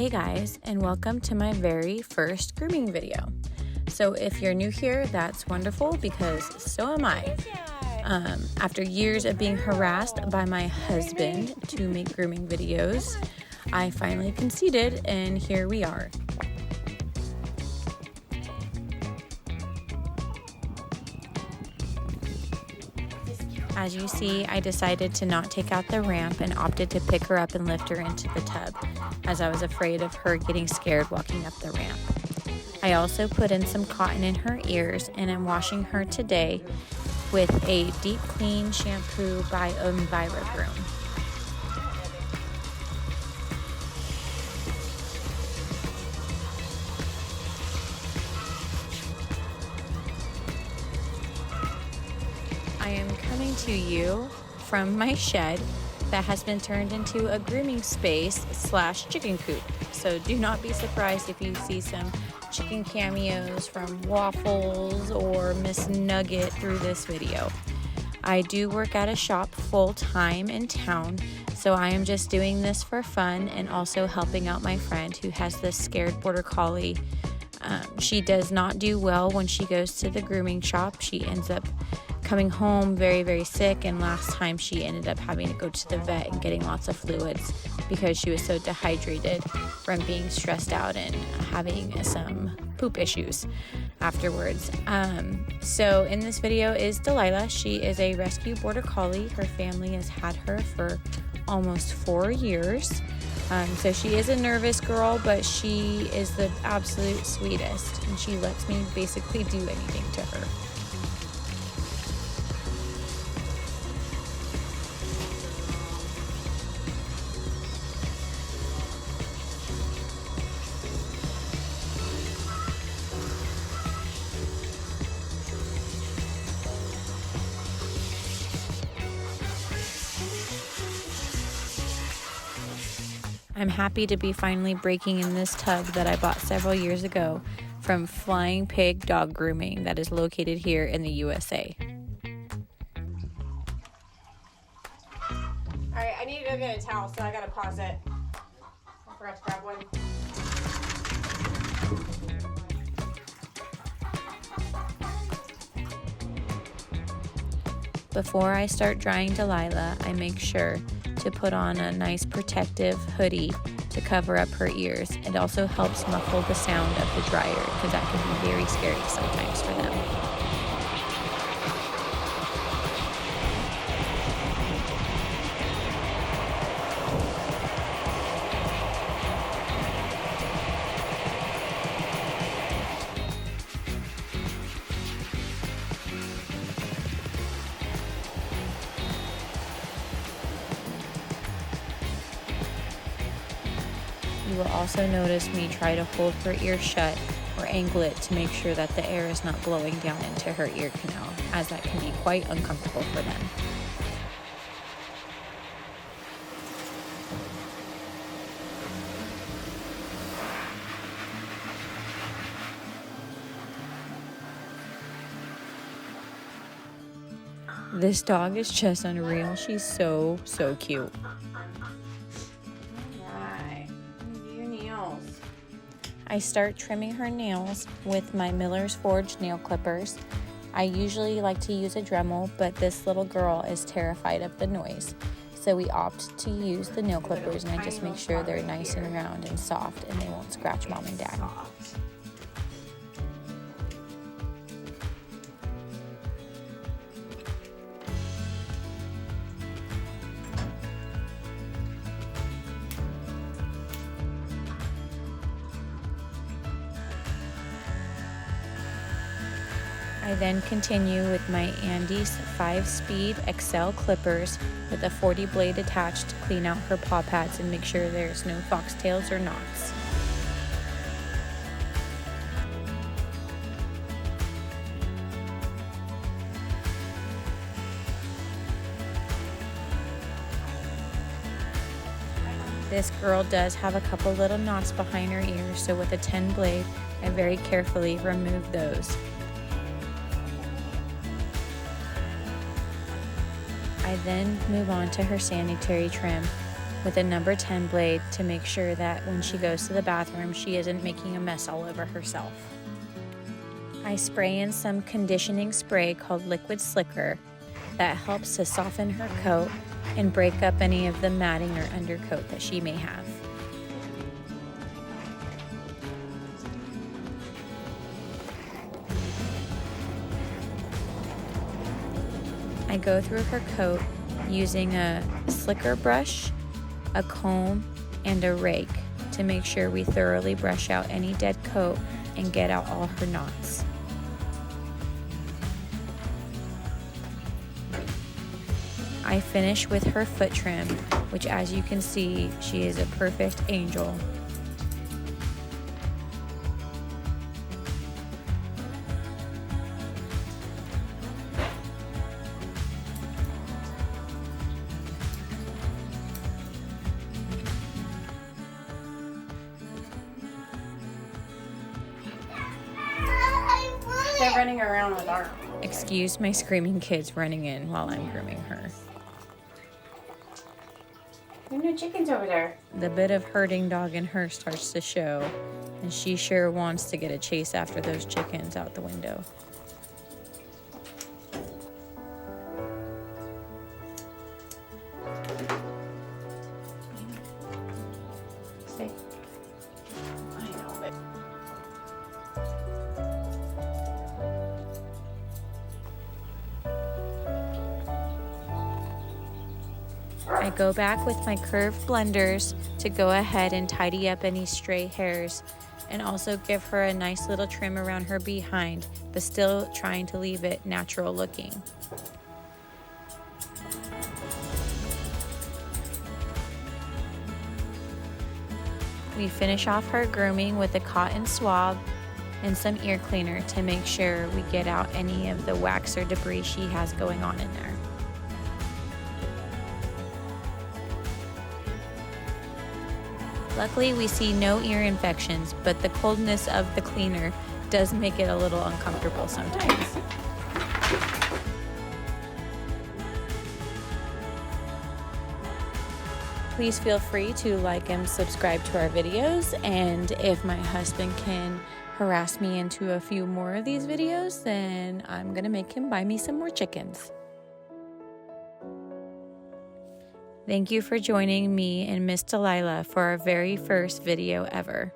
Hey guys, and welcome to my very first grooming video. So if you're new here, that's wonderful because so am I. After years of being harassed by my husband to make grooming videos, I finally conceded and here we are. As you see, I decided to not take out the ramp and opted to pick her up and lift her into the tub, as I was afraid of her getting scared walking up the ramp. I also put in some cotton in her ears and I'm washing her today with a deep clean shampoo by Grooming. I am coming to you from my shed that has been turned into a grooming space / chicken coop. So do not be surprised if you see some chicken cameos from Waffles or Miss Nugget through this video. I do work at a shop full-time in town, so I am just doing this for fun and also helping out my friend who has this scared Border Collie. She does not do well when she goes to the grooming shop. She ends up coming home very, very sick, and last time she ended up having to go to the vet and getting lots of fluids because she was so dehydrated from being stressed out and having some poop issues afterwards. So in this video is Delilah. She is a rescue Border Collie. Her family has had her for almost 4 years. So she is a nervous girl, but she is the absolute sweetest, and she lets me basically do anything to her. I'm happy to be finally breaking in this tub that I bought several years ago from Flying Pig Dog Grooming that is located here in the USA. Alright, I need to go get a towel, so I gotta pause it. I forgot to grab one. Before I start drying Delilah, I make sure to put on a nice protective hoodie to cover up her ears. It also helps muffle the sound of the dryer because that can be very scary sometimes for them. You will also notice me try to hold her ear shut or angle it to make sure that the air is not blowing down into her ear canal, as that can be quite uncomfortable for them. This dog is just unreal. She's so cute. I start trimming her nails with my Miller's Forge nail clippers. I usually like to use a Dremel, but this little girl is terrified of the noise. So we opt to use the nail clippers, and I just make sure they're nice and round and soft and they won't scratch mom and dad. I then continue with my Andes 5-speed XL clippers with a 40 blade attached to clean out her paw pads and make sure there's no foxtails or knots. This girl does have a couple little knots behind her ears, so with a 10 blade, I very carefully remove those. I then move on to her sanitary trim. with a number 10 blade to make sure that when she goes to the bathroom, she isn't making a mess all over herself. I spray in some conditioning spray called Liquid Slicker that helps to soften her coat and break up any of the matting or undercoat that she may have. I go through her coat using a slicker brush, a comb, and a rake to make sure we thoroughly brush out any dead coat and get out all her knots. I finish with her foot trim, which, as you can see, she is a perfect angel. They're running around with our. Excuse my screaming kids running in while I'm grooming her. There are no chickens over there. The bit of herding dog in her starts to show, and she sure wants to get a chase after those chickens out the window. Stay. I know it. I go back with my curved blenders to go ahead and tidy up any stray hairs and also give her a nice little trim around her behind, but still trying to leave it natural looking. We finish off her grooming with a cotton swab and some ear cleaner to make sure we get out any of the wax or debris she has going on in there. Luckily, we see no ear infections, but the coldness of the cleaner does make it a little uncomfortable sometimes. Please feel free to like and subscribe to our videos, and if my husband can harass me into a few more of these videos, then I'm gonna make him buy me some more chickens. Thank you for joining me and Miss Delilah for our very first video ever.